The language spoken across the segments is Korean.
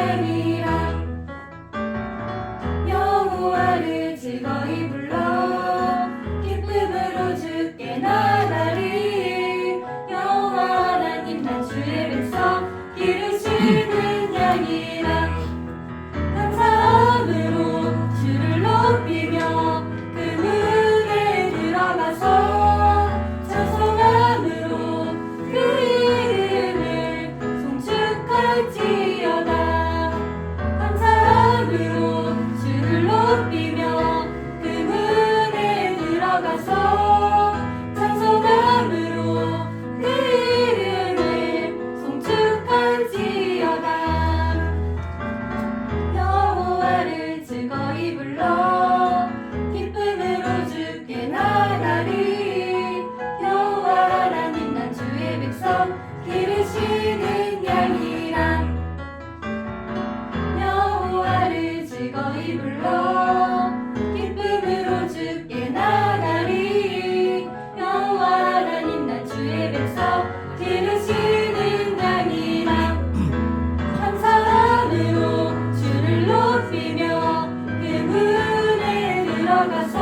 양이라 여호와를 즐거이 불러 기쁨으로 주께 나가리. 여호와 하나님 난 주의 백성 기르시는 양이라. 감사함으로 주를 높이며 그 문에 들어가서 찬송함으로 그 이름을 송축할지어다. 감사함으로 주를 높이며 그 문에 들어가서 찬송함으로 그 이름을 송축할지어다. 여호와를 즐거이 불러 기쁨으로 주께 나가리. 여호와 하나님 난 주의 백성 기르시는 양이라. 여호와를 즐거이 불러 기쁨으로 주께 나가리. 여호와 하나님 난 주의 백성 기르시는 양이라. 감사함으로 주를 높이며 그 문에 들어가서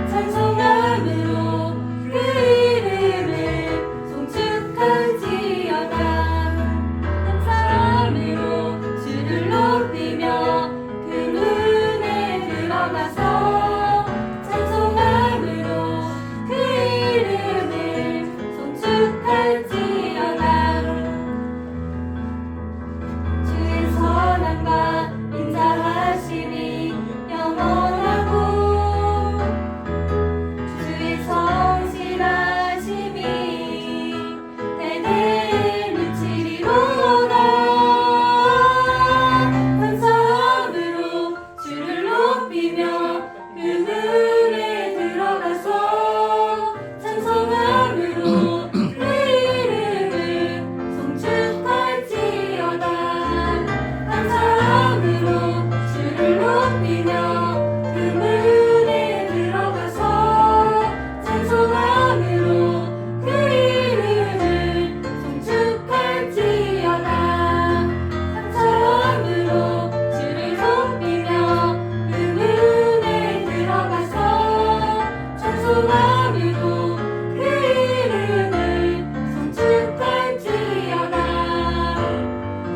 찬송함으로 그 이름을 송축할지어다. 감사함으로 주를 높이며 그 문에 들어가서 찬송함으로 그 이름을 송축할지어다. 주의 선함과 인자하심이 영원하고 주의 성실하심이 대대에 미치리로다. 감사함으로 주를 높이며 그 문에 들어가서 찬송함으로 그 이름을 송축할지어다. 감사함으로 주를 높이며 그 문에 들어가서 찬송함으로 그 이름을 송축할지어다. 감사함으로 주를 높이며 그 문에 들어가서 찬송함으로 그 이름을 송축할지어다.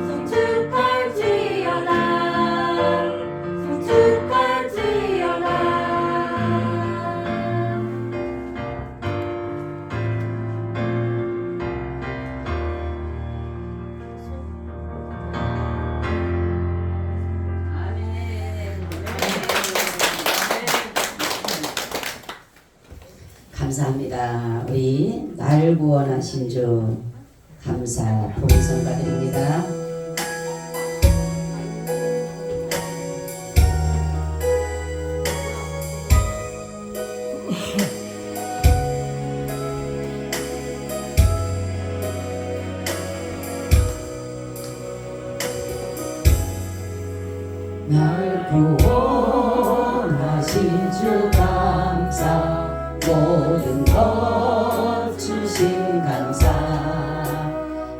송축할지어다. 송축할지어다. 감사합니다. 우리 날 구원하신 주 감사 봉선가 드립니다. 날 구원하신 주 감사 모든 것 주신 감사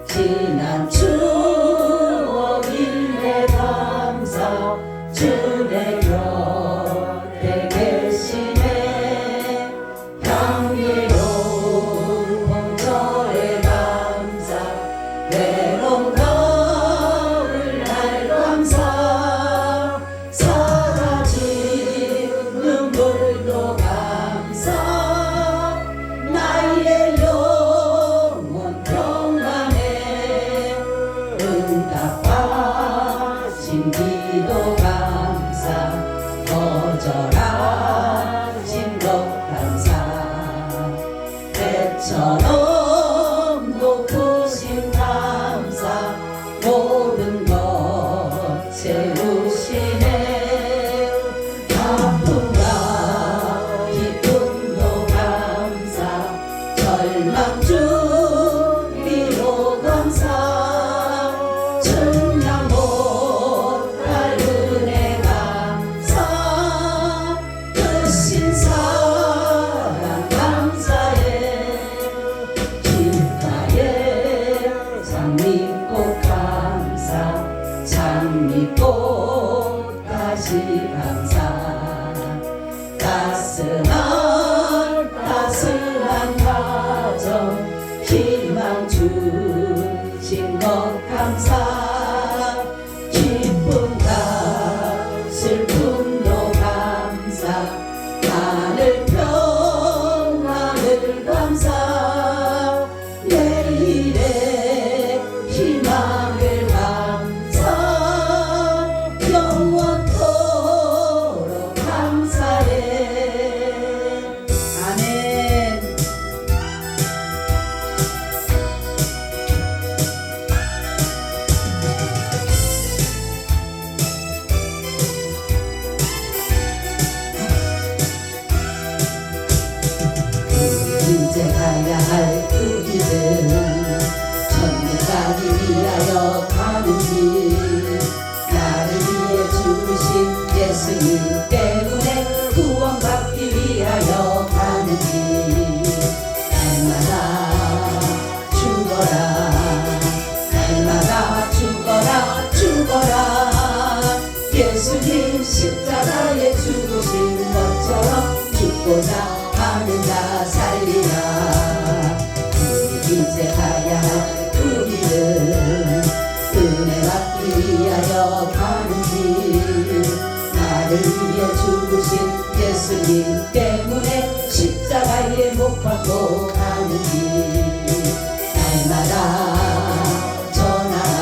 지난 추억 일에 감사 주 내 곁에 계시네 향기로운 봄철에 감사 외로운 가을날 감사 사라진 눈물도 감사 나의 영혼 평안에 응답하신 기도 감사 거절하신 것 감사 배처럼 높으신 감사 모든 것 채우시네 아픔과 기쁨도 감사 절망 주리로 감사 천냥 못할 감사 따스한 가정 희망 주신 것 감사 기쁨과 슬픔도 감사 하늘 평안을 감사 내일의 희망을 감사 영원토록 감사해 아멘. 이제 가야 할 그 길은 천국까지 위하여 가는 길 나를 위해 죽으신 예수님 때문에 구원받기 위하여 가는 길 날마다 죽어라 날마다 죽어라 예수님 십자가에 죽으신 것처럼 죽고자 하는 자 살리라 이제 가야 할 그 길은 은혜 받기 위하여 가는 길 나를 위해 죽으신 예수님 때문에 십자가에 못 박고 가는 길 날마다 전하라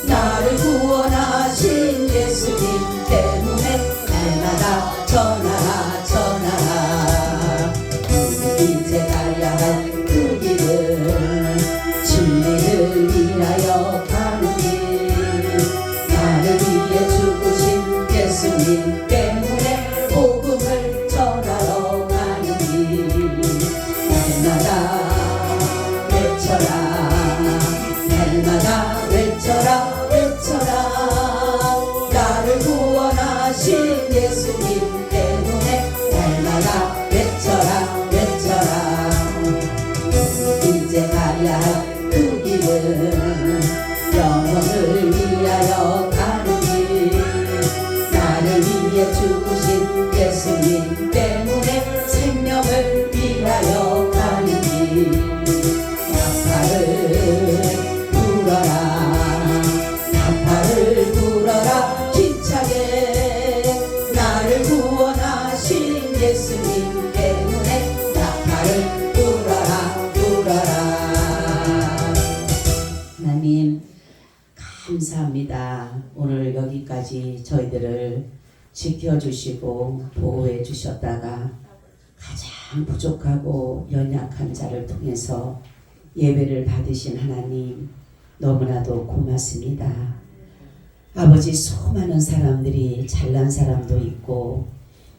나를 구원하신 예수님 때문에 날마다 전하라 이제 가야 할 그 길은 진리를 위하여 가는 길 나를 위해 죽으신 예수님 때문에 복음을 전하러 가는 길 날마다 외쳐라 나를 구원하신 예수님 때문에 날마다 외쳐라 이제 가야 할 그 길은 영혼을 위하여 가는 길 나를 위해 죽으신 예수님 때문에 생명을 위하여 가는 길 나팔을 불어라 힘차게 나를 구원하신 예수님 때문에 나팔을 불어라 하나님 감사합니다. 오늘 여기까지 저희들을 지켜주시고 보호해 주셨다가 가장 부족하고 연약한 자를 통해서 예배를 받으신 하나님 너무나도 고맙습니다. 아버지 수많은 사람들이 잘난 사람도 있고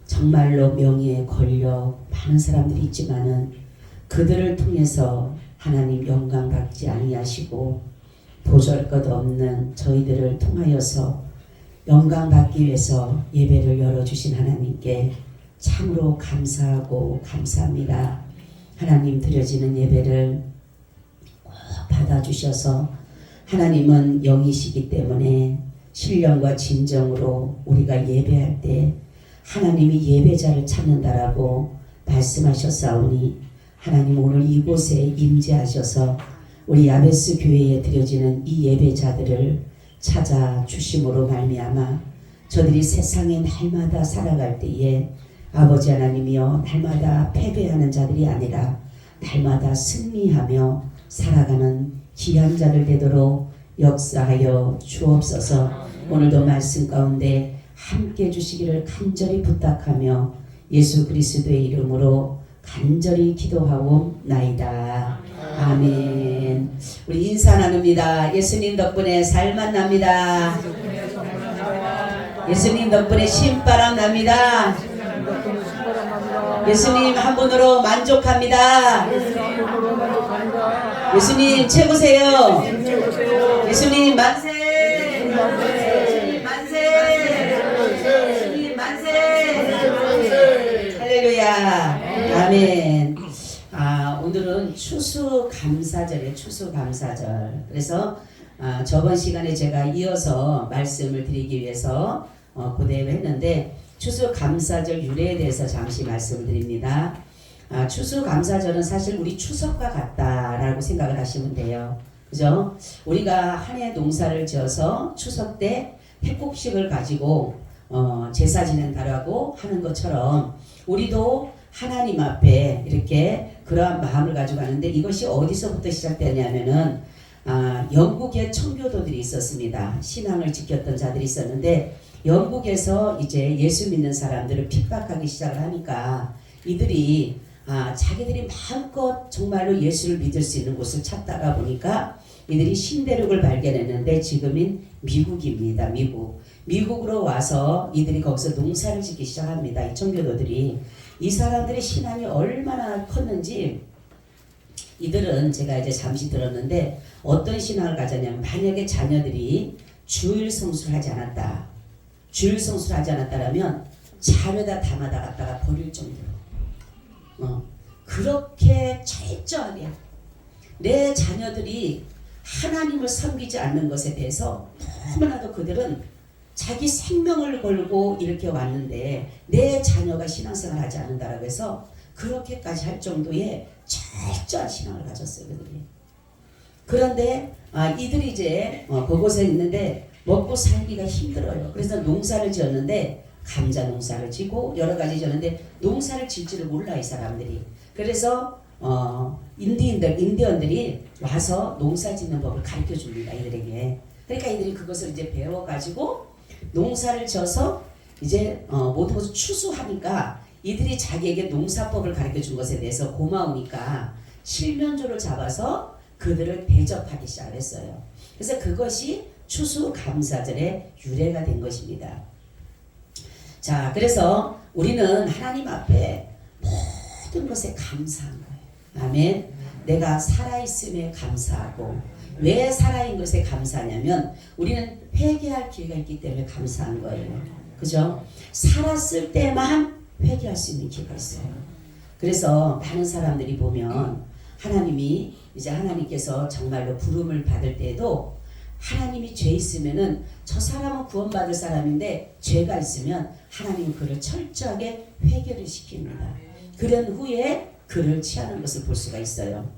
정말로 명예 권력 많은 사람들이 있지만은 그들을 통해서 하나님 영광 받지 아니하시고 보잘것없는 저희들을 통하여서 영광 받기 위해서 예배를 열어주신 하나님께 참으로 감사하고 감사합니다. 하나님 드려지는 예배를 꼭 받아주셔서 하나님은 영이시기 때문에 신령과 진정으로 우리가 예배할 때 하나님이 예배자를 찾는다라고 말씀하셨사오니 하나님 오늘 이곳에 임재하셔서 우리 야베스 교회에 드려지는 이 예배자들을 찾아주심으로 말미암아 저들이 세상에 날마다 살아갈 때에 아버지 하나님이여 날마다 패배하는 자들이 아니라 날마다 승리하며 살아가는 귀한 자들 되도록 역사하여 주옵소서. 오늘도 말씀 가운데 함께 주시기를 간절히 부탁하며 예수 그리스도의 이름으로 간절히 기도하옵나이다. 아멘. 우리 인사 나눕니다. 예수님 덕분에 살만 납니다. 예수님 덕분에 신바람 납니다. 예수님 한 분으로 만족합니다. 예수님 최고세요. 예수님 만세. 예수님 만세. 예수님 만세. 할렐루야. 아멘. 오늘은 추수감사절이에요. 추수감사절. 그래서 저번 시간에 제가 이어서 말씀을 드리기 위해서 고대를 했는데 추수감사절 유래에 대해서 잠시 말씀을 드립니다. 추수감사절은 사실 우리 추석과 같다라고 생각을 하시면 돼요. 그죠? 우리가 한 해 농사를 지어서 추석 때 회곡식을 가지고 제사 지낸다라고 하는 것처럼 우리도 하나님 앞에 이렇게 그러한 마음을 가지고 가는데 이것이 어디서부터 시작되냐면은 영국에 청교도들이 있었습니다. 신앙을 지켰던 자들이 있었는데 영국에서 이제 예수 믿는 사람들을 핍박하기 시작을 하니까 이들이 자기들이 마음껏 정말로 예수를 믿을 수 있는 곳을 찾다가 보니까 이들이 신대륙을 발견했는데 지금인 미국입니다. 미국으로 와서 이들이 거기서 농사를 짓기 시작합니다. 이 청교도들이. 이 사람들의 신앙이 얼마나 컸는지 이들은 제가 이제 잠시 들었는데 어떤 신앙을 가졌냐면 만약에 자녀들이 주일 성수를 하지 않았다. 주일 성수를 하지 않았다라면 잔에다 담아다 갖다가 버릴 정도로 그렇게 철저하게 내 자녀들이 하나님을 섬기지 않는 것에 대해서 너무나도 그들은 자기 생명을 걸고 이렇게 왔는데 내 자녀가 신앙생활을 하지 않는다라고 해서 그렇게까지 할 정도의 철저한 신앙을 가졌어요. 그들이. 그런데 이들이 이제 그곳에 있는데 먹고 살기가 힘들어요. 그래서 농사를 지었는데 감자 농사를 지고 여러 가지 지었는데 농사를 질지를 몰라 이 사람들이. 그래서 인디언들이 와서 농사 짓는 법을 가르쳐 줍니다. 이들에게. 그러니까 이들이 그것을 이제 배워가지고 농사를 지어서 이제 모든 것을 추수하니까 이들이 자기에게 농사법을 가르쳐 준 것에 대해서 고마우니까 칠면조를 잡아서 그들을 대접하기 시작했어요. 그래서 그것이 추수감사절의 유래가 된 것입니다. 자, 그래서 우리는 하나님 앞에 모든 것에 감사한 거예요. 아멘. 내가 살아있음에 감사하고 왜 살아있는 것에 감사하냐면 우리는 회개할 기회가 있기 때문에 감사한 거예요. 그죠? 살았을 때만 회개할 수 있는 기회가 있어요. 그래서 많은 사람들이 보면 하나님이 이제 하나님께서 정말로 부름을 받을 때에도 하나님이 죄 있으면은 저 사람은 구원받을 사람인데 죄가 있으면 하나님은 그를 철저하게 회개를 시킵니다. 그런 후에 그를 취하는 것을 볼 수가 있어요.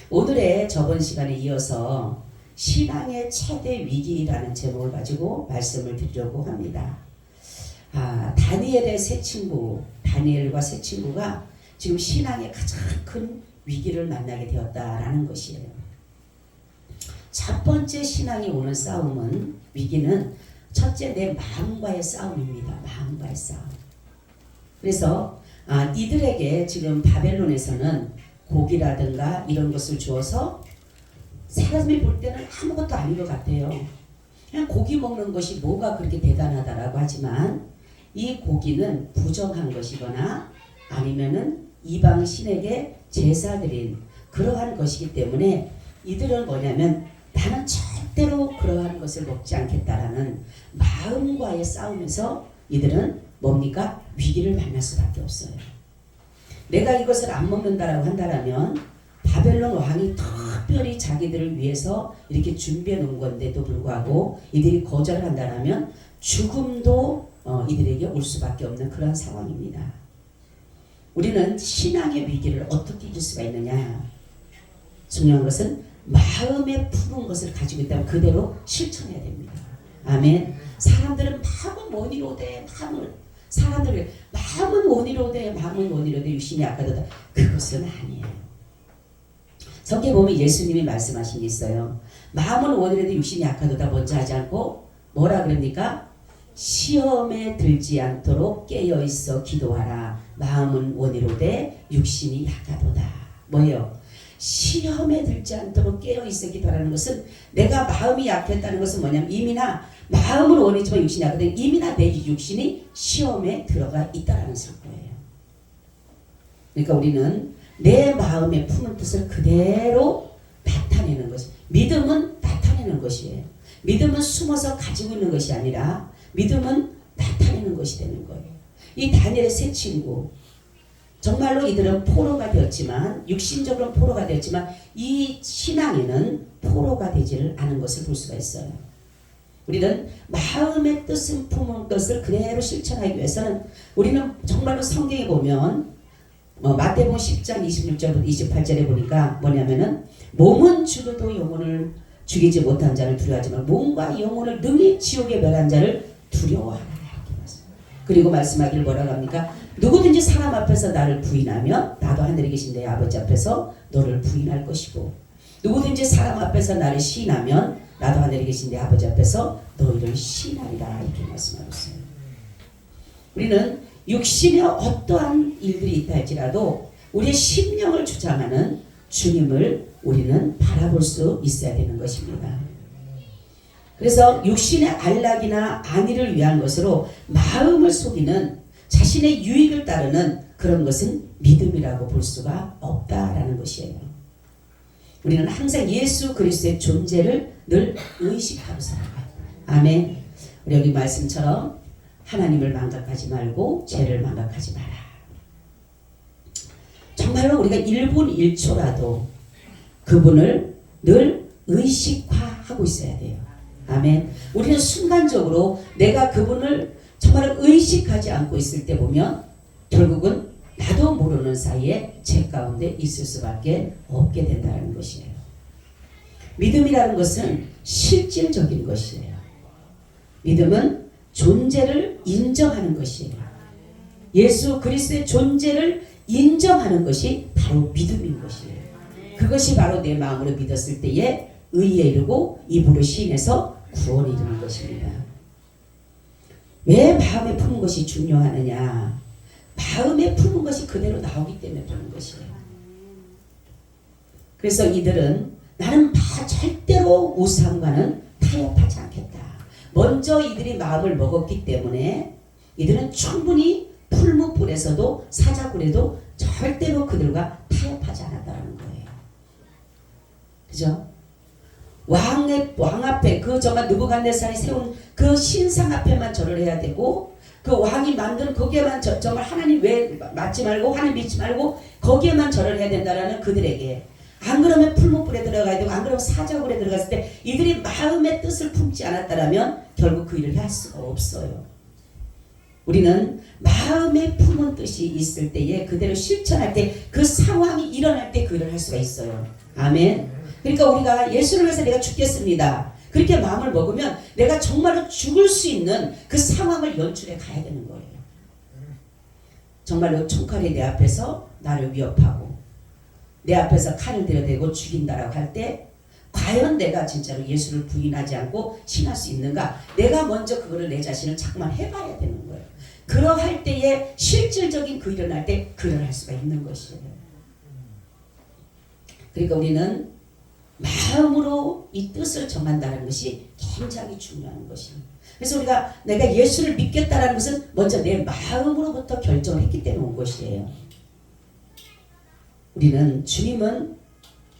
오늘의 저번 시간에 이어서 신앙의 최대 위기라는 제목을 가지고 말씀을 드리려고 합니다. 다니엘의 세 친구, 다니엘과 세 친구가 지금 신앙의 가장 큰 위기를 만나게 되었다라는 것이에요. 첫 번째 신앙이 오는 싸움은 위기는 첫째 내 마음과의 싸움입니다. 마음과의 싸움. 그래서 이들에게 지금 바벨론에서는 고기라든가 이런 것을 주어서 사람이 볼 때는 아무것도 아닌 것 같아요. 그냥 고기 먹는 것이 뭐가 그렇게 대단하다라고 하지만 이 고기는 부정한 것이거나 아니면은 이방 신에게 제사 드린 그러한 것이기 때문에 이들은 뭐냐면 나는 절대로 그러한 것을 먹지 않겠다라는 마음과의 싸움에서 이들은 뭡니까? 위기를 만날 수밖에 없어요. 내가 이것을 안 먹는다라고 한다라면 바벨론 왕이 특별히 자기들을 위해서 이렇게 준비해 놓은 건데도 불구하고 이들이 거절을 한다라면 죽음도 이들에게 올 수밖에 없는 그런 상황입니다. 우리는 신앙의 위기를 어떻게 이길 수가 있느냐? 중요한 것은 마음에 품은 것을 가지고 있다면 그대로 실천해야 됩니다. 아멘. 사람들은 마음은 원이로되 마음은 원이로되 육신이 약하도다. 그것은 아니에요. 성경에 보면 예수님이 말씀하신 게 있어요. 마음은 원이로되 육신이 약하도다 먼저 하지 않고 뭐라 그럽니까? 시험에 들지 않도록 깨어있어 기도하라. 마음은 원이로되 육신이 약하도다. 뭐예요? 시험에 들지 않도록 깨어있어 기도하라는 것은 내가 마음이 약했다는 것은 뭐냐면 이미나 마음은 원이지만 육신이 약하거든. 이미나 내 육신이 시험에 들어가 있다라는 거예요. 그러니까 우리는 내 마음에 품은 뜻을 그대로 나타내는 것이 믿음은 나타내는 것이에요. 믿음은 숨어서 가지고 있는 것이 아니라 믿음은 나타내는 것이 되는 거예요. 이 다니엘의 세 친구 정말로 이들은 포로가 되었지만 육신적으로는 포로가 되었지만 이 신앙에는 포로가 되지를 않은 것을 볼 수가 있어요. 우리는 마음의 뜻을 품은 것을 그대로 실천하기 위해서는 우리는 정말로 성경에 보면 마태복음 10장 26절부터 28절에 보니까 뭐냐면은 몸은 죽어도 영혼을 죽이지 못한 자를 두려워하지 말고 몸과 영혼을 능히 지옥에 멸한 자를 두려워하라. 그리고 말씀하기를 뭐라고 합니까? 누구든지 사람 앞에서 나를 부인하면 나도 하늘에 계신 내 아버지 앞에서 너를 부인할 것이고 누구든지 사람 앞에서 나를 시인하면 나도 하늘에 계신 내 아버지 앞에서 너희를 시인하리라. 이렇게 말씀하고 있어요. 우리는 육신에 어떠한 일들이 있다 할지라도 우리의 심령을 주장하는 주님을 우리는 바라볼 수 있어야 되는 것입니다. 그래서 육신의 안락이나 안위를 위한 것으로 마음을 속이는 자신의 유익을 따르는 그런 것은 믿음이라고 볼 수가 없다라는 것이에요. 우리는 항상 예수 그리스도의 존재를 늘 의식하고 살아가요. 아멘. 우리 여기 말씀처럼 하나님을 망각하지 말고 죄를 망각하지 마라. 정말로 우리가 1분 1초라도 그분을 늘 의식화하고 있어야 돼요. 아멘. 우리는 순간적으로 내가 그분을 정말 의식하지 않고 있을 때 보면 결국은 나도 모르는 사이에 죄 가운데 있을 수밖에 없게 된다는 것이에요. 믿음이라는 것은 실질적인 것이에요. 믿음은 존재를 인정하는 것이에요. 예수 그리스도의 존재를 인정하는 것이 바로 믿음인 것이에요. 그것이 바로 내 마음으로 믿었을 때에 의에 이르고 입으로 시인해서 구원에 이르는 것입니다. 왜 마음에 품은 것이 중요하느냐? 마음에 품은 것이 그대로 나오기 때문에 그런 것이에요. 그래서 이들은 나는 절대로 우상과는 타협하지 않겠다. 먼저 이들이 마음을 먹었기 때문에 이들은 충분히 풀무불에서도 사자굴에도 절대로 그들과 타협하지 않았다는 거예요. 그죠? 왕 앞에 그 정말 느부갓네살이 세운 그 신상 앞에만 절을 해야 되고 그 왕이 만든 거기에만 정말 하나님 왜 맞지 말고 하나님 믿지 말고 거기에만 절을 해야 된다라는 그들에게 안 그러면 풀무불에 들어가야 되고 안 그러면 사자굴에 들어갔을 때 이들이 마음의 뜻을 품지 않았다라면 결국 그 일을 할 수가 없어요. 우리는 마음에 품은 뜻이 있을 때에 그대로 실천할 때 그 상황이 일어날 때 그 일을 할 수가 있어요. 아멘. 그러니까 우리가 예수를 위해서 내가 죽겠습니다. 그렇게 마음을 먹으면 내가 정말로 죽을 수 있는 그 상황을 연출해 가야 되는 거예요. 정말로 총칼이 내 앞에서 나를 위협하고 내 앞에서 칼을 들여대고 죽인다라고 할 때 과연 내가 진짜로 예수를 부인하지 않고 신할 수 있는가? 내가 먼저 그거를 내 자신을 자꾸만 해봐야 되는 거예요. 그러할 때에 실질적인 그 일어날 때 그 일을 할 수가 있는 것이에요. 그러니까 우리는 마음으로 이 뜻을 정한다는 것이 굉장히 중요한 것입니다. 그래서 우리가 내가 예수를 믿겠다는 것은 먼저 내 마음으로부터 결정을 했기 때문에 온 것이에요. 우리는 주님은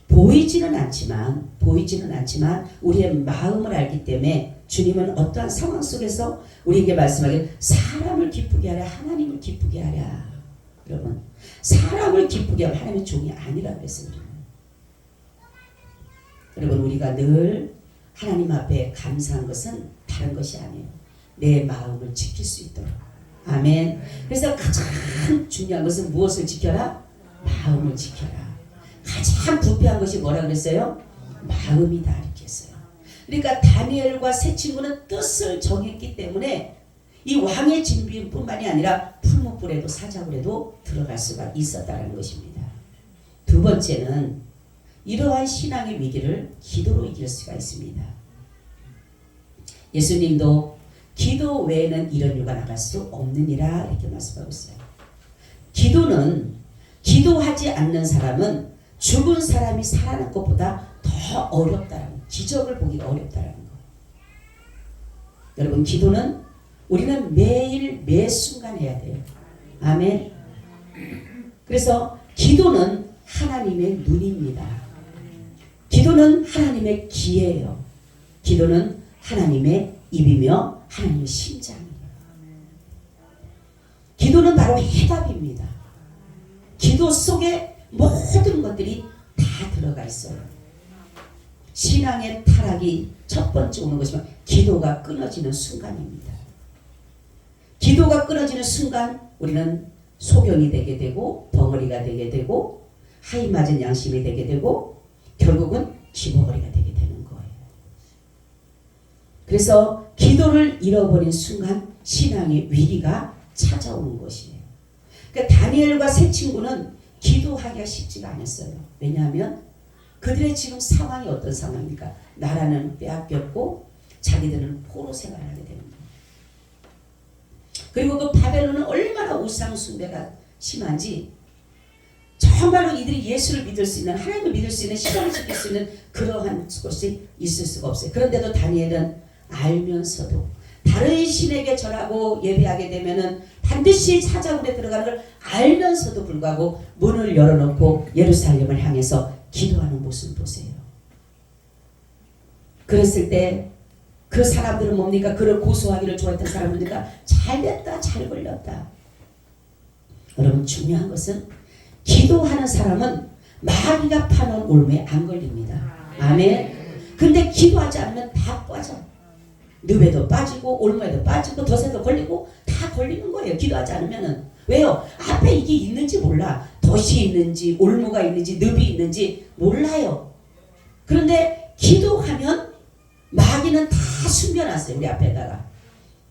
보이지는 않지만 우리의 마음을 알기 때문에 주님은 어떠한 상황 속에서 우리에게 말씀하기를 사람을 기쁘게 하랴 하나님을 기쁘게 하랴. 여러분 사람을 기쁘게 하면 하나님의 종이 아니라 그랬어요. 여러분 우리가 늘 하나님 앞에 감사한 것은 다른 것이 아니에요. 내 마음을 지킬 수 있도록. 아멘. 그래서 가장 중요한 것은 무엇을 지켜라? 마음을 지켜라. 가장 부패한 것이 뭐라 그랬어요? 마음이다 이렇게 했어요. 그러니까 다니엘과 세 친구는 뜻을 정했기 때문에 이 왕의 진비뿐만이 아니라 풀무불에도 사자굴에도 들어갈 수가 있었다는 것입니다. 두 번째는 이러한 신앙의 위기를 기도로 이길 수가 있습니다. 예수님도 기도 외에는 이런 일과 나갈 수 없느니라 이렇게 말씀하고 있어요. 기도는 기도하지 않는 사람은 죽은 사람이 살아난 것보다 더 어렵다는 기적을 보기가 어렵다는 거. 여러분 기도는 우리는 매일 매 순간 해야 돼요. 아멘. 그래서 기도는 하나님의 눈입니다. 기도는 하나님의 귀예요. 기도는 하나님의 입이며 하나님의 심장이에요. 기도는 바로 해답입니다. 기도 속에 모든 것들이 다 들어가 있어요. 신앙의 타락이 첫 번째 오는 것이면 기도가 끊어지는 순간입니다. 기도가 끊어지는 순간 우리는 소경이 되게 되고 벙어리가 되게 되고 하이 맞은 양심이 되게 되고 결국은 기머거리가 되게 되는 거예요. 그래서 기도를 잃어버린 순간 신앙의 위기가 찾아오는 것이에요. 그러니까 다니엘과 세 친구는 기도하기가 쉽지가 않았어요. 왜냐하면 그들의 지금 상황이 어떤 상황입니까? 나라는 빼앗겼고 자기들은 포로 생활을 하게 되는 거예요. 그리고 그 바벨론은 얼마나 우상 숭배가 심한지 정말로 이들이 예수를 믿을 수 있는, 하나님을 믿을 수 있는, 시간을 지킬 수 있는 그러한 것이 있을 수가 없어요. 그런데도 다니엘은 알면서도 다른 신에게 절하고 예배하게 되면은 반드시 사자굴에 들어가는 걸 알면서도 불구하고 문을 열어놓고 예루살렘을 향해서 기도하는 모습을 보세요. 그랬을 때 그 사람들은 뭡니까? 그를 고소하기를 좋아했던 사람들이니까 잘됐다, 잘 걸렸다. 여러분 중요한 것은 기도하는 사람은 마귀가 파놓은 올무에 안 걸립니다. 아멘. 근데 기도하지 않으면 다 빠져. 늪에도 빠지고 올무에도 빠지고 덫에도 걸리고 다 걸리는 거예요. 기도하지 않으면은. 왜요? 앞에 이게 있는지 몰라. 덫이 있는지 올무가 있는지 늪이 있는지 몰라요. 그런데 기도하면 마귀는 다 숨겨놨어요. 우리 앞에다가.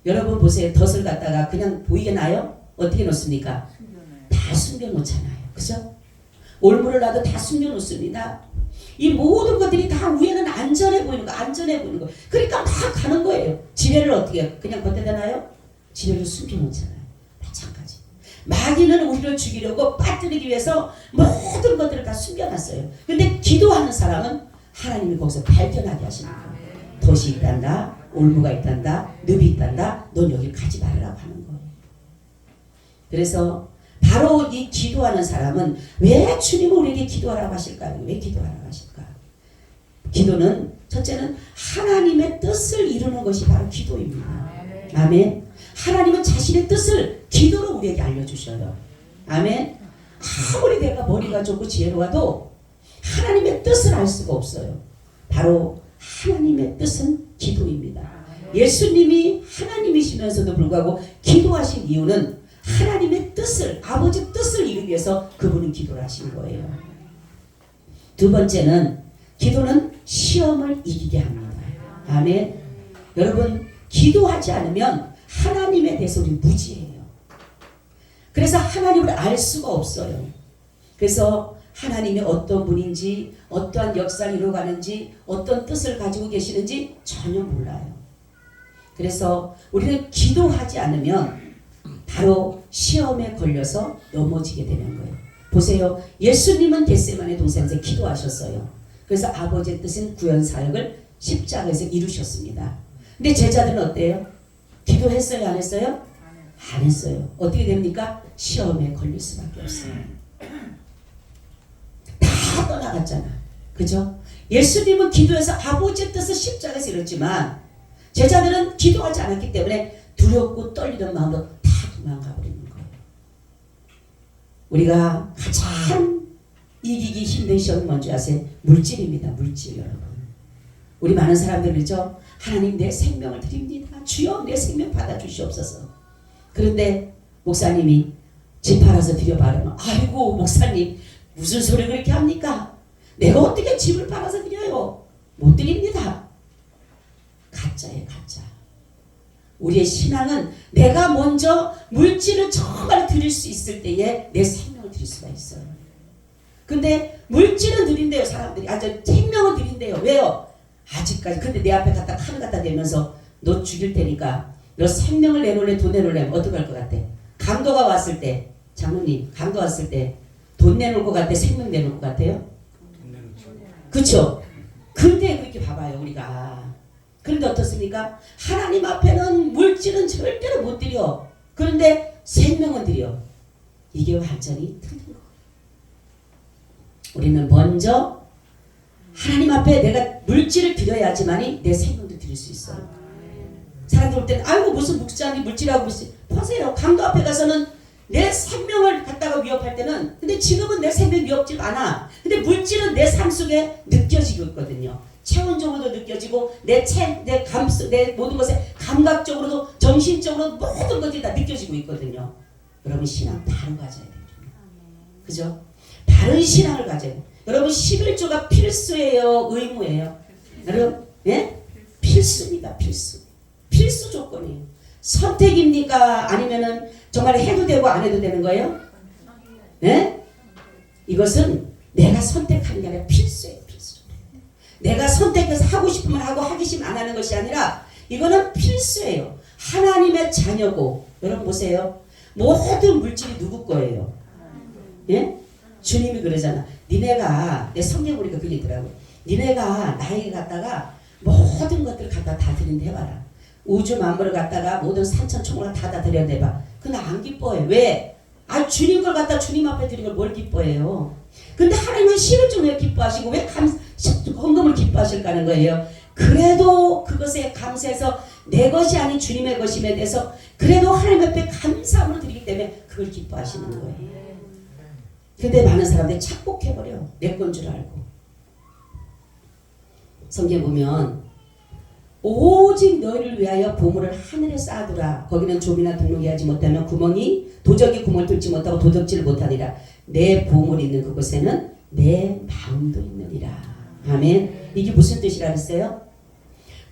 여러분 보세요. 덫을 갖다가 그냥 보이게 놔요? 어떻게 놓습니까? 다 숨겨놓잖아요. 그죠? 올무를 놔도 다 숨겨놓습니다. 이 모든 것들이 다 위에는 안전해 보이는 거, 안전해 보이는 거. 그러니까 막 가는 거예요. 지뢰를 어떻게 해요? 그냥 걷대다 놔요? 지뢰를 숨겨놓잖아요. 마찬가지. 마귀는 우리를 죽이려고 빠뜨리기 위해서 모든 것들을 다 숨겨놨어요. 근데 기도하는 사람은 하나님이 거기서 발견하게 하시는 거예요. 덫이 있단다, 올무가 있단다, 늪이 있단다, 넌 여기 가지 말으라고 하는 거예요. 그래서 바로 이 기도하는 사람은 왜 주님은 우리에게 기도하라고 하실까요? 왜 기도하라고 하실까? 기도는 첫째는 하나님의 뜻을 이루는 것이 바로 기도입니다. 아멘. 하나님은 자신의 뜻을 기도로 우리에게 알려주셔요. 아멘. 아무리 내가 머리가 좋고 지혜로워도 하나님의 뜻을 알 수가 없어요. 바로 하나님의 뜻은 기도입니다. 예수님이 하나님이시면서도 불구하고 기도하신 이유는 하나님의 뜻을, 아버지 뜻을 이루기 위해서 그분은 기도를 하신 거예요. 두 번째는 기도는 시험을 이기게 합니다. 아멘. 여러분 기도하지 않으면 하나님에 대해서 우리 무지해요. 그래서 하나님을 알 수가 없어요. 그래서 하나님이 어떤 분인지, 어떠한 역사를 이루어가는지, 어떤 뜻을 가지고 계시는지 전혀 몰라요. 그래서 우리는 기도하지 않으면 바로 시험에 걸려서 넘어지게 되는 거예요. 보세요. 예수님은 겟세마네 동산에서 기도하셨어요. 그래서 아버지의 뜻인 구원사역을 십자가에서 이루셨습니다. 근데 제자들은 어때요? 기도했어요? 안 했어요? 안 했어요. 어떻게 됩니까? 시험에 걸릴 수밖에 없어요. 다 떠나갔잖아. 그죠? 예수님은 기도해서 아버지의 뜻을 십자가에서 이뤘지만 제자들은 기도하지 않았기 때문에 두렵고 떨리는 마음으로 다 도망가 버리는 거예요. 우리가 가장 이기기 힘든 시험이 뭔지 아세요? 물질입니다. 물질 여러분. 우리 많은 사람들 그러죠? 하나님 내 생명을 드립니다. 주여 내 생명 받아주시옵소서. 그런데 목사님이 집 팔아서 드려봐라면 아이고 목사님 무슨 소리 그렇게 합니까? 내가 어떻게 집을 팔아서 드려요? 못 드립니다. 가짜예요. 가짜. 우리의 신앙은 내가 먼저 물질을 정말 드릴 수 있을 때에 내 생명을 드릴 수가 있어요. 근데 물질은 드린대요. 사람들이. 생명은 드린대요. 왜요? 아직까지. 근데 내 앞에 갖다 칼을 갖다 대면서 너 죽일 테니까 너 생명을 내놓을래 돈 내놓을래 어떻게 할 것 같아? 강도가 왔을 때 장로님 강도 왔을 때 돈 내놓을 것 같아? 생명 내놓을 것 같아요? 돈 내놓죠. 그쵸? 근데 그렇게 봐봐요 우리가. 그런데 어떻습니까? 하나님 앞에는 물질은 절대로 못 드려. 그런데 생명은 드려. 이게 완전히 틀린 거예요. 우리는 먼저 하나님 앞에 내가 물질을 드려야지만이 내 생명도 드릴 수 있어요. 사람들 올 때는 아이고 무슨 목사님 물질하고 무슨 보세요. 강도 앞에 가서는 내 생명을 갖다가 위협할 때는 근데 지금은 내 생명이 위협지가 않아. 근데 물질은 내 삶 속에 느껴지고 있거든요. 체온적으로도 느껴지고 내 모든 것에 감각적으로도 정신적으로도 모든 것들이 다 느껴지고 있거든요. 여러분 신앙 바로 가져야 돼요. 그죠? 바른 신앙을 가져야 돼요. 여러분 11조가 필수예요? 의무예요? 여러분 예? 필수입니다. 필수 조건이에요. 선택입니까? 아니면은 정말 해도 되고 안 해도 되는 거예요? 네? 이것은 내가 선택하는 게 아니라 필수예요. 필수. 내가 선택해서 하고 싶으면 하고 하기 싫으면 안 하는 것이 아니라 이거는 필수예요. 하나님의 자녀고 여러분 보세요. 모든 물질이 누구 거예요? 예? 주님이 그러잖아. 니네가 내 성경 보니까 그게 있더라고. 니네가 나에게 갖다가 모든 것들을 갖다 다 드린대봐라. 우주 만물을 갖다가 모든 산천초목을 다 드려내봐. 그나 안 기뻐해. 왜? 아 주님 걸 갖다 주님 앞에 드린 걸 뭘 기뻐해요? 근데 하나님은 11조 왜 기뻐하시고 왜 헌금을 기뻐하실까 하는 거예요. 그래도 그것에 감사해서 내 것이 아닌 주님의 것임에 대해서 그래도 하나님 앞에 감사함으로 드리기 때문에 그걸 기뻐하시는 거예요. 근데 많은 사람들이 착복해버려. 내 건 줄 알고. 성경 보면 오직 너희를 위하여 보물을 하늘에 쌓아두라. 거기는 조미나 등록이 하지 못하며 도적이 구멍을 뚫지 못하고 도적질을 못하니라. 내 보물이 있는 그곳에는 내 마음도 있느니라. 아멘. 이게 무슨 뜻이라 했어요?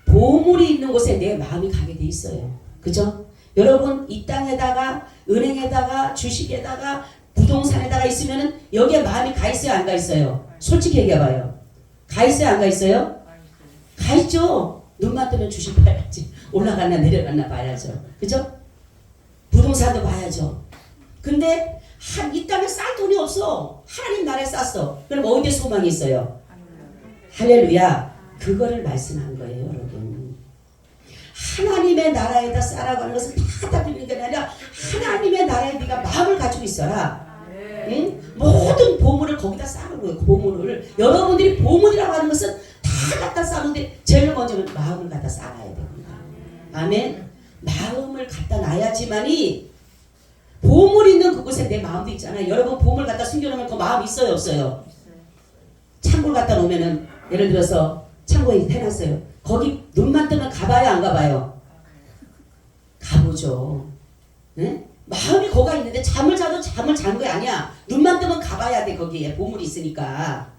보물이 있는 곳에 내 마음이 가게 돼 있어요. 그죠? 여러분 이 땅에다가 은행에다가 주식에다가 부동산에다가 있으면은 여기에 마음이 가 있어요? 안 가 있어요? 솔직히 얘기해봐요. 가 있어요? 안 가 있어요? 가 있죠. 눈만 뜨면 주식 봐야지. 올라갔나 내려갔나 봐야죠. 그죠? 부동산도 봐야죠. 근데 이 땅에 쌀 돈이 없어. 하나님 나라에 쌌어. 그럼 어디에 소망이 있어요? 할렐루야. 그거를 말씀한 거예요, 여러분. 하나님의 나라에다 싸라고 하는 것은 다 드리는 게 아니라 하나님의 나라에 네가 마음을 가지고 있어라. 응? 모든 보물을 거기다 쌓는 거예요. 보물을. 여러분들이 보물이라고 하는 것은 다 갖다 쌓는데 제일 먼저는 마음을 갖다 쌓아야 됩니다. 아멘. 마음을 갖다 놔야지만이 보물 있는 그곳에 내 마음도 있잖아요. 여러분 보물 갖다 숨겨놓으면 그 마음 있어요, 없어요? 창고를 갖다 놓으면은 예를 들어서 창고에 해놨어요. 거기 눈만 뜨면 가봐요, 안 가봐요? 가보죠. 네? 마음이 거가 있는데 잠을 자도 잠을 잔 게 아니야. 눈만 뜨면 가봐야 돼. 거기에 보물이 있으니까.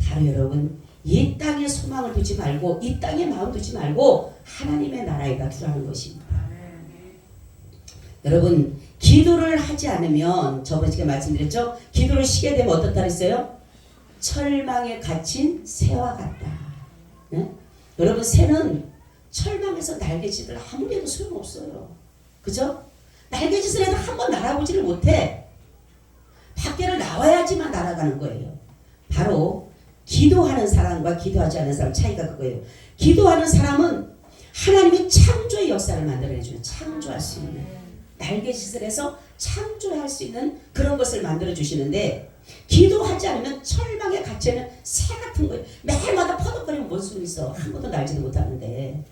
바로 여러분 이 땅에 소망을 두지 말고 이 땅에 마음 두지 말고 하나님의 나라에다 두라는 것입니다. 여러분 기도를 하지 않으면 저번에 제가 말씀드렸죠. 기도를 쉬게 되면 어떻다 그랬어요? 철망에 갇힌 새와 같다. 네? 여러분 새는 철망에서 날개짓을 아무리 해도 소용없어요. 그죠? 날개짓을 해도 한 번 날아보지를 못해. 밖에를 나와야지만 날아가는 거예요. 바로 기도하는 사람과 기도하지 않는 사람 차이가 그거예요. 기도하는 사람은 하나님이 창조의 역사를 만들어내주는 창조할 수 있는 날개짓을 해서 창조할 수 있는 그런 것을 만들어주시는데 기도하지 않으면 철망에 갇혀있는 새 같은 거예요. 매일마다 퍼덕거리면 뭔 소리 있어. 한 번도 날지도 못하는데.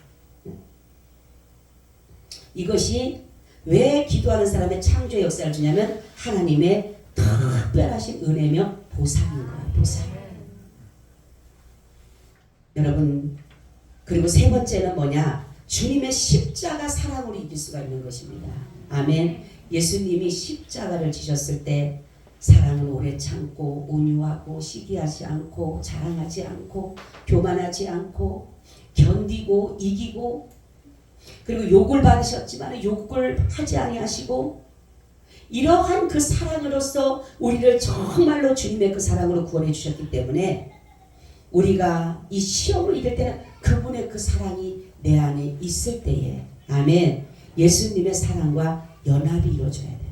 이것이 왜 기도하는 사람의 창조의 역사를 주냐면 하나님의 특별하신 은혜며 보상인 거예요. 보상. 여러분 그리고 세 번째는 뭐냐? 주님의 십자가 사랑으로 이길 수가 있는 것입니다. 아멘. 예수님이 십자가를 지셨을 때 사랑은 오래 참고 온유하고 시기하지 않고 자랑하지 않고 교만하지 않고 견디고 이기고 그리고 욕을 받으셨지만 욕을 하지 아니하시고 이러한 그 사랑으로서 우리를 정말로 주님의 그 사랑으로 구원해 주셨기 때문에 우리가 이 시험을 이길 때는 그분의 그 사랑이 내 안에 있을 때에 아멘 예수님의 사랑과 연합이 이루어져야 됩니다.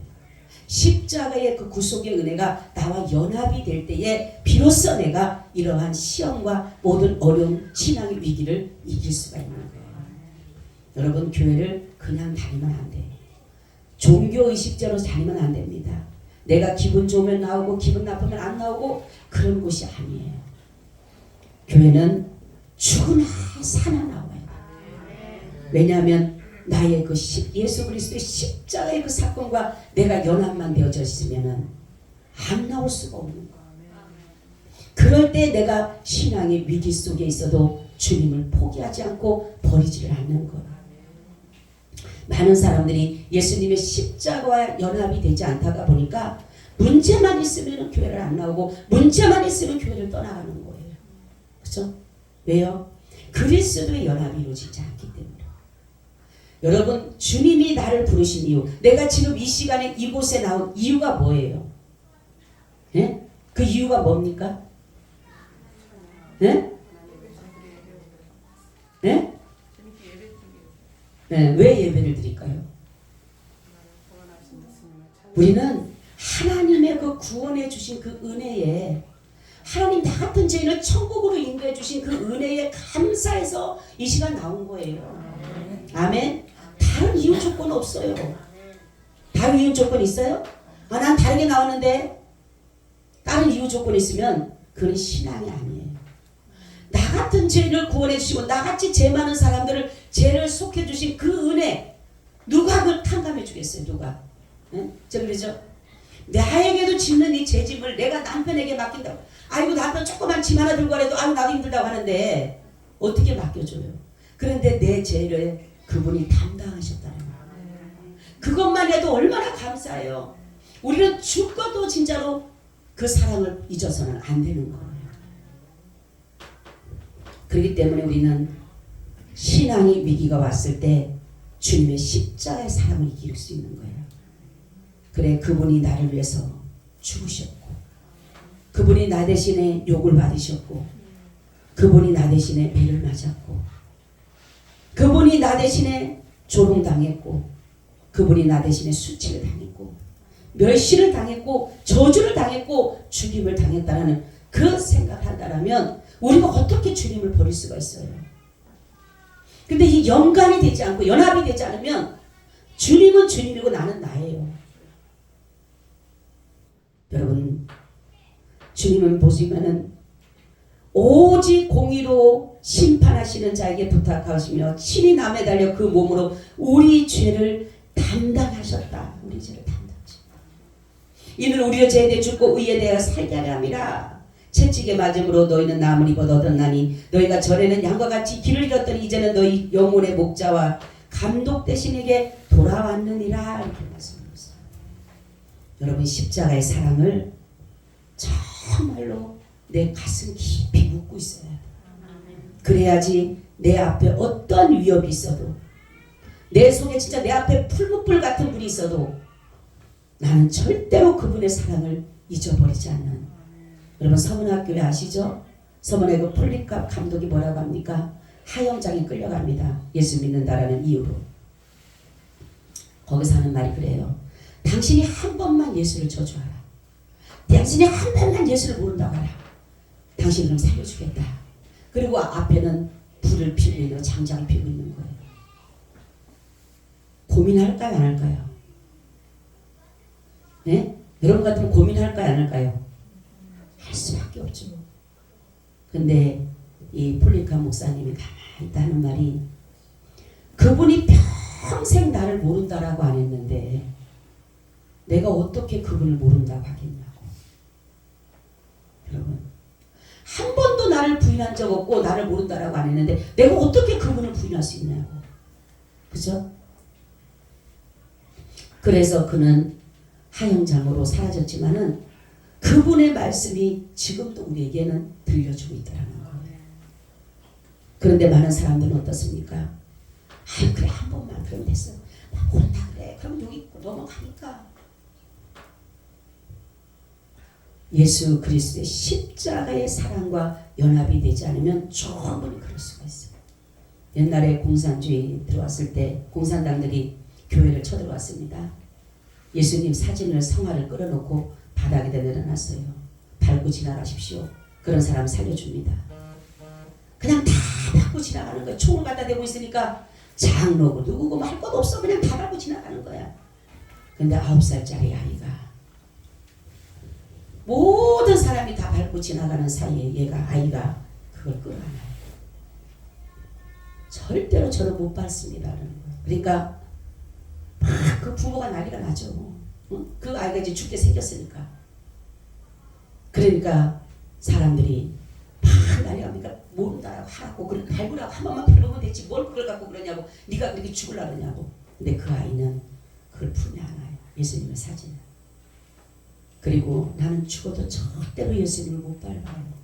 십자가의 그 구속의 은혜가 나와 연합이 될 때에 비로소 내가 이러한 시험과 모든 어려운 신앙의 위기를 이길 수가 있는 거예요. 여러분 교회를 그냥 다니면 안 돼요. 종교의식대로 다니면 안 됩니다. 내가 기분 좋으면 나오고 기분 나쁘면 안 나오고 그런 곳이 아니에요. 교회는 죽으나 사나 나와요. 왜냐하면 나의 예수 그리스도의 십자가의 그 사건과 내가 연합만 되어져 있으면은 안 나올 수가 없는 거야. 그럴 때 내가 신앙의 위기 속에 있어도 주님을 포기하지 않고 버리지를 않는 거야. 많은 사람들이 예수님의 십자가와 연합이 되지 않다가 보니까 문제만 있으면 교회를 안 나오고 문제만 있으면 교회를 떠나가는 거예요. 그렇죠? 왜요? 그리스도의 연합이 이루어지지 않기 때문에. 여러분, 주님이 나를 부르신 이유, 내가 지금 이 시간에 이곳에 나온 이유가 뭐예요? 예? 그 이유가 뭡니까? 예? 예? 네, 왜 예배를 드릴까요? 우리는 하나님의 그 구원해 주신 그 은혜에, 하나님 나 같은 죄인을 천국으로 인도해 주신 그 은혜에 감사해서 이 시간 나온 거예요. 아멘. 다른 이유 조건 없어요. 다른 이유 조건 있어요? 아, 난 다르게 나왔는데. 다른 이유 조건 있으면 그건 신앙이 아니에요. 나 같은 죄인을 구원해 주시고 나같이 죄 많은 사람들을 죄를 속해 주신 그 은혜, 누가 그걸 탕감해 주겠어요? 누가? 응? 저 그러죠? 나에게도 짓는 이 죄짐을 내가 남편에게 맡긴다고. 아이고, 남편 조그만 짐 하나 들고 가래도 아이고 나도 힘들다고 하는데 어떻게 맡겨줘요? 그런데 내 죄를 그분이 담당하셨다는 거예요. 그것만 해도 얼마나 감사해요. 우리는 죽어도 진짜로 그 사랑을 잊어서는 안 되는 거예요. 그렇기 때문에 우리는 신앙의 위기가 왔을 때 주님의 십자가의 사랑을 이길 수 있는 거예요. 그래, 그분이 나를 위해서 죽으셨고, 그분이 나 대신에 욕을 받으셨고, 그분이 나 대신에 매를 맞았고, 그분이 나 대신에 조롱당했고, 그분이 나 대신에 수치를 당했고, 멸시를 당했고, 저주를 당했고, 죽임을 당했다라는 그 생각을 한다면 우리가 어떻게 주님을 버릴 수가 있어요? 근데 이 연관이 되지 않고 연합이 되지 않으면 주님은 주님이고 나는 나예요. 여러분, 주님은 보시면은 오직 공의로 심판하시는 자에게 부탁하시며 친히 남에 달려 그 몸으로 우리 죄를 담당하셨다. 우리 죄를 담당하셨다. 이는 우리의 죄에 대해 죽고 의에 대하여 살게 하려 함이라. 채찍에 맞음으로 너희는 남을 입어 얻었나니 너희가 전에는 양과 같이 길을 잃었더니 이제는 너희 영혼의 목자와 감독 대신에게 돌아왔느니라. 이렇게 말씀하셨어요. 여러분, 십자가의 사랑을 정말로 내 가슴 깊이 묻고 있어야 돼. 그래야지 내 앞에 어떤 위협이 있어도, 내 속에 진짜 내 앞에 풀무불 같은 분이 있어도 나는 절대로 그분의 사랑을 잊어버리지 않는. 여러분, 서문학교에 아시죠? 서문의 그 폴리캅 감독이 뭐라고 합니까? 하영장에 끌려갑니다. 예수 믿는다라는 이유로. 거기서 하는 말이 그래요. 당신이 한 번만 예수를 저주하라. 당신이 한 번만 예수를 모른다고 하라. 당신을 살려주겠다. 그리고 앞에는 불을 피우고 있는, 장작을 피우고 있는 거예요. 고민할까요, 안 할까요? 네? 여러분 같으면 고민할까요, 안 할까요? 할 수밖에 없죠. 근데 이 폴리캅 목사님이 가만히 있다 하는 말이, 그분이 평생 나를 모른다라고 안 했는데 내가 어떻게 그분을 모른다고 하겠냐고. 여러분, 한 번도 나를 부인한 적 없고 나를 모른다라고 안 했는데 내가 어떻게 그분을 부인할 수 있냐고. 그죠? 그래서 그는 하영장으로 사라졌지만은 그분의 말씀이 지금도 우리에게는 들려주고 있다는 거예요. 그런데 많은 사람들은 어떻습니까? 아유, 그래, 한 번만 그러면 됐어. 나 모른다 그래. 그럼 여기 넘어가니까. 예수 그리스도의 십자가의 사랑과 연합이 되지 않으면 충분히 그럴 수가 있어요. 옛날에 공산주의 들어왔을 때 공산당들이 교회를 쳐들어왔습니다. 예수님 사진을, 성화를 끌어놓고 바닥에 내려놨어요. 밟고 지나가십시오. 그런 사람 살려줍니다. 그냥 다 밟고 지나가는 거예요. 총을 갖다 대고 있으니까 장로고 누구고 할 것 없어. 그냥 다 밟고 지나가는 거야. 근데 9살짜리 아이가, 모든 사람이 다 밟고 지나가는 사이에 아이가 그걸 끌어안아요. 절대로 저를 못 받습니다라는 거예요. 그러니까 막 그 부모가 난리가 나죠. 그 아이가 이제 죽게 생겼으니까. 그러니까 사람들이 막 난리가 나니까 모른다라고 하라고 그래 밟으라고 한 번만 밟으면 되지 뭘 그걸 갖고 그러냐고 네가 그렇게 죽으려고 그러냐고. 근데 그 아이는 그걸 품에 안아요. 예수님의 사진을. 그리고 나는 죽어도 절대로 예수님을 못 밟아요.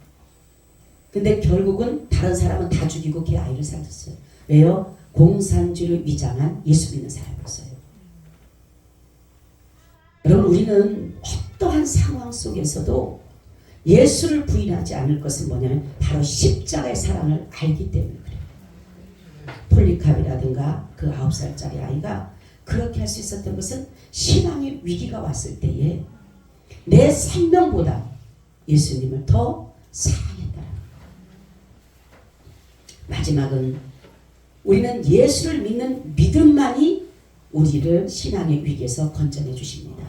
근데 결국은 다른 사람은 다 죽이고 걔 아이를 살렸어요. 왜요? 공산주의를 위장한 예수 믿는 사람이었어요. 여러분 우리는 어떠한 상황 속에서도 예수를 부인하지 않을 것은 뭐냐면 바로 십자가의 사랑을 알기 때문에 그래요. 폴리캅이라든가 그 9살짜리 아이가 그렇게 할 수 있었던 것은 신앙의 위기가 왔을 때에 내 생명보다 예수님을 더 사랑했다. 마지막은 우리는 예수를 믿는 믿음만이 우리를 신앙의 위기에서 건져내 주십니다.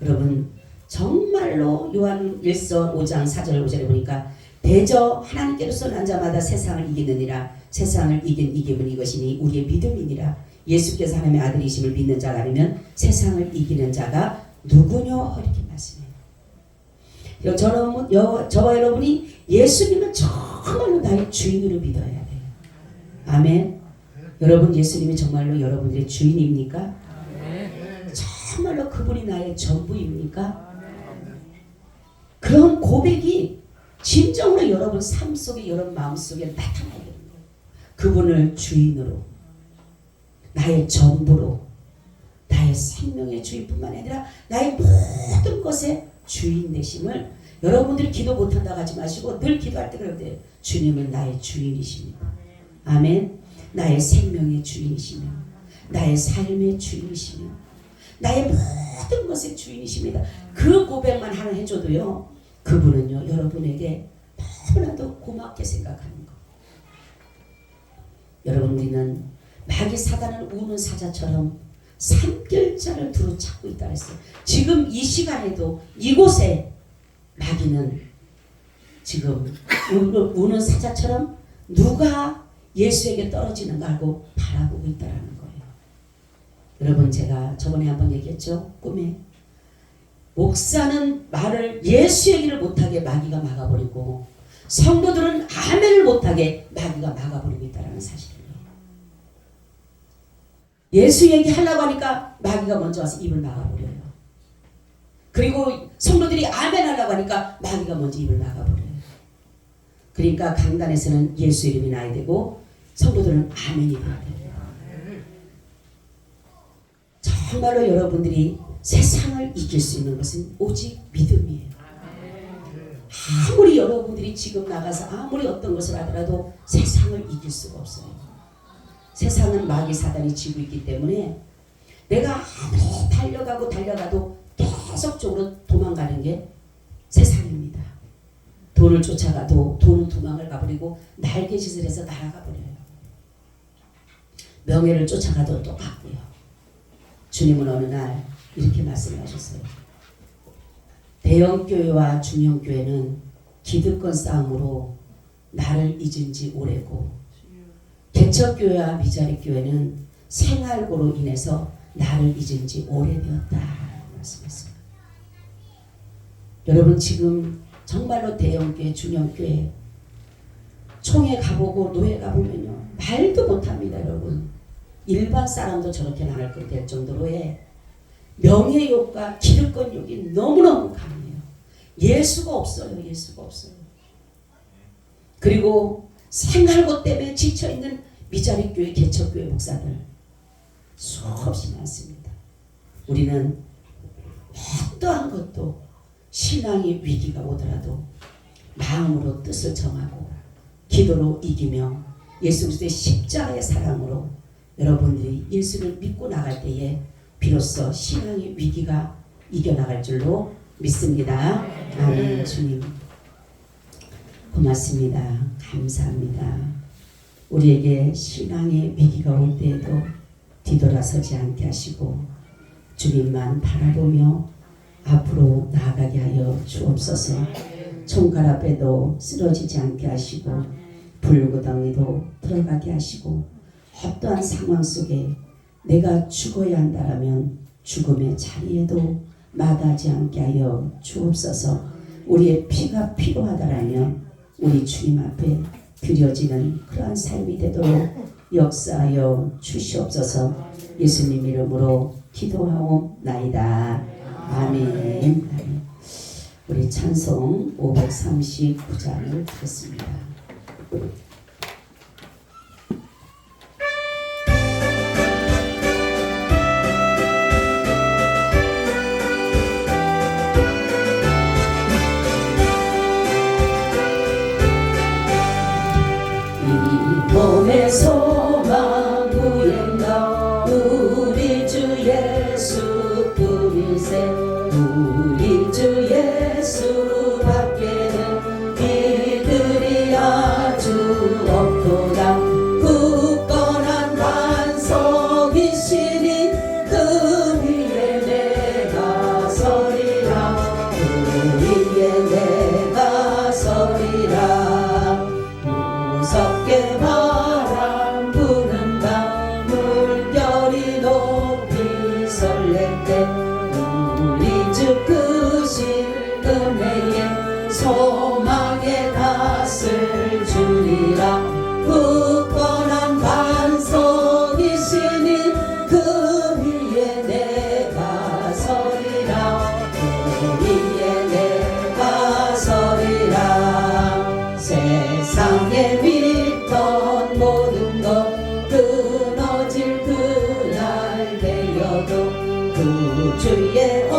여러분 정말로 요한 1서 5장 4절 5절에 보니까 대저 하나님께로서 난 자마다 세상을 이기느니라. 세상을 이긴 이김은 이것이니 우리의 믿음이니라. 예수께서 하나님의 아들이심을 믿는 자가 아니면 세상을 이기는 자가 누구뇨? 이렇게 말씀해요. 저와 여러분이 예수님을 정말로 나의 주인으로 믿어야 돼요. 아멘. 여러분 예수님이 정말로 여러분들의 주인입니까? 정말로 그분이 나의 전부입니까? 그런 고백이 진정으로 여러분 삶 속에 여러분 마음 속에 나타나야 되는 거예요. 그분을 주인으로 나의 전부로 나의 생명의 주인뿐만 아니라 나의 모든 것의 주인 되심을 여러분들이 기도 못한다고 하지 마시고 늘 기도할 때 그래야 돼요. 주님은 나의 주인이십니다. 아멘. 나의 생명의 주인이시며 나의 삶의 주인이시며 나의 모든 것의 주인이십니다. 그 고백만 하나 해줘도요. 그분은요. 여러분에게 너무나도 고맙게 생각하는 거. 여러분 우리는 마귀 사단을 우는 사자처럼 산결자를 두루 찾고 있다 했어요. 지금 이 시간에도 이곳에 마귀는 지금 우는 사자처럼 누가 예수에게 떨어지는가 하고 바라보고 있다는 거예요. 여러분 제가 저번에 한번 얘기했죠. 꿈에 목사는 말을 예수 얘기를 못하게 마귀가 막아버리고 성도들은 아멘을 못하게 마귀가 막아버리고 있다는 사실이에요. 예수 얘기하려고 하니까 마귀가 먼저 와서 입을 막아버려요. 그리고 성도들이 아멘 하려고 하니까 마귀가 먼저 입을 막아버려요. 그러니까 강단에서는 예수 이름이 나야 되고 성도들은 아멘이 돼야 돼요. 정말로 여러분들이 세상을 이길 수 있는 것은 오직 믿음이에요. 아무리 여러분들이 지금 나가서 아무리 어떤 것을 하더라도 세상을 이길 수가 없어요. 세상은 마귀 사단이 지고 있기 때문에 내가 아무리 달려가도 계속적으로 도망가는 게 세상입니다. 돈을 쫓아가도 돈은 도망을 가버리고 날개짓을 해서 날아가 버려요. 명예를 쫓아가도 똑같고요. 주님은 어느 날 이렇게 말씀하셨어요. 대형교회와 중형교회는 기득권 싸움으로 나를 잊은 지 오래고 개척교회와 미자립교회는 생활고로 인해서 나를 잊은 지 오래되었다 말씀했습니다. 여러분 지금 정말로 대형교회 중형교회 총회 가보고 노예 가보면요 말도 못합니다. 여러분 일반 사람도 저렇게 나를 것 될 정도로의 명예욕과 기득권욕이 너무너무 강해요. 예수가 없어요. 예수가 없어요. 그리고 생활고 때문에 지쳐있는 미자립교회 개척교회 목사들 수없이 많습니다. 우리는 어떠한 것도 신앙의 위기가 오더라도 마음으로 뜻을 정하고 기도로 이기며 예수 그리스도의 십자가의 사랑으로 여러분들이 예수를 믿고 나갈 때에 비로소 신앙의 위기가 이겨나갈 줄로 믿습니다. 아멘. 주님 고맙습니다. 감사합니다. 우리에게 신앙의 위기가 올 때에도 뒤돌아서지 않게 하시고 주님만 바라보며 앞으로 나아가게 하여 주옵소서. 총갈 앞에도 쓰러지지 않게 하시고 불구덩이도 들어가게 하시고 어떠한 상황 속에 내가 죽어야 한다라면 죽음의 자리에도 마다하지 않게 하여 주옵소서. 우리의 피가 필요하다라면 우리 주님 앞에 드려지는 그러한 삶이 되도록 역사하여 주시옵소서. 예수님 이름으로 기도하옵나이다. 아멘. 우리 찬송 539장을 듣겠습니다. 몸의 소망 구했나 우리 주 예수뿐이세. 우리 주 예수밖에는 이들이 아주 없도다. 굳건한 반석이시니 그 위에 내가 서리라. 그 위에 내가 서리라. 무섭게 바람 부는 밤 물결이 높이 설렐 때 우리 주 크신 은혜에 소망의 닷을 주리라. 굳건한 반석이시니 그 위에 내가 서리라. 그 위에 내가 서리라. 세상에 믿던 모든 것 끊어질 그날 되어도 그 주의